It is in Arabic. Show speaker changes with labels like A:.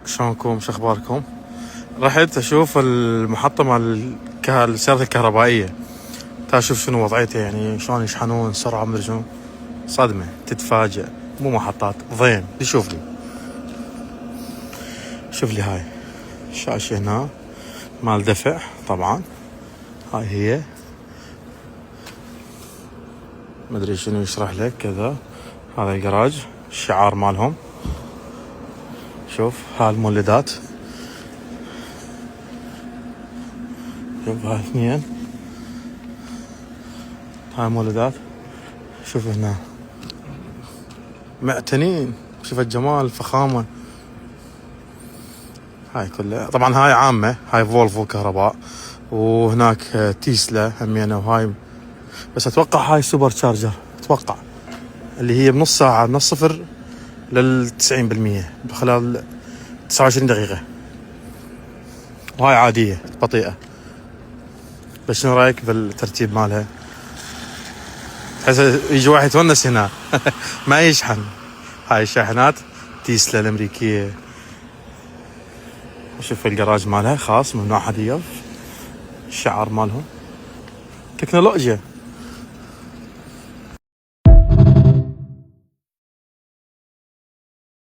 A: شلونكم؟ شو اخباركم؟ رحت اشوف المحطة مال السيارات الكهربائية، تا اشوف شنو وضعيتها، يعني شلون يشحنون سرعة مدري شنو. صدمة، تتفاجأ. مو محطات ضيم. شوف لي هاي الشاشة هنا مال دفع طبعا. هاي هي، مدري شنو يشرح لك كذا. هذا الجراج، الشعار مالهم. شوف هاي المولدات، شوف هاي اثنين، هاي مولدات. شوف هنا معتنين، شوف الجمال الفخامة. هاي كلها طبعا هاي عامة، هاي فولفو كهرباء، وهناك تيسلا همينة، وهاي بس اتوقع هاي سوبر تشارجر، اتوقع اللي هي بنص ساعة من الصفر لل90% بخلال 29 دقيقة. وهاي عادية بطيئة. بس شنو رايك بالترتيب مالها؟ تحس يجي واحد يتونس هنا ما يشحن. هاي الشاحنات تيسلا الامريكية. شوف الجراج مالها خاص، ممنوع حد يقف. الشعار مالهم تكنولوجيا.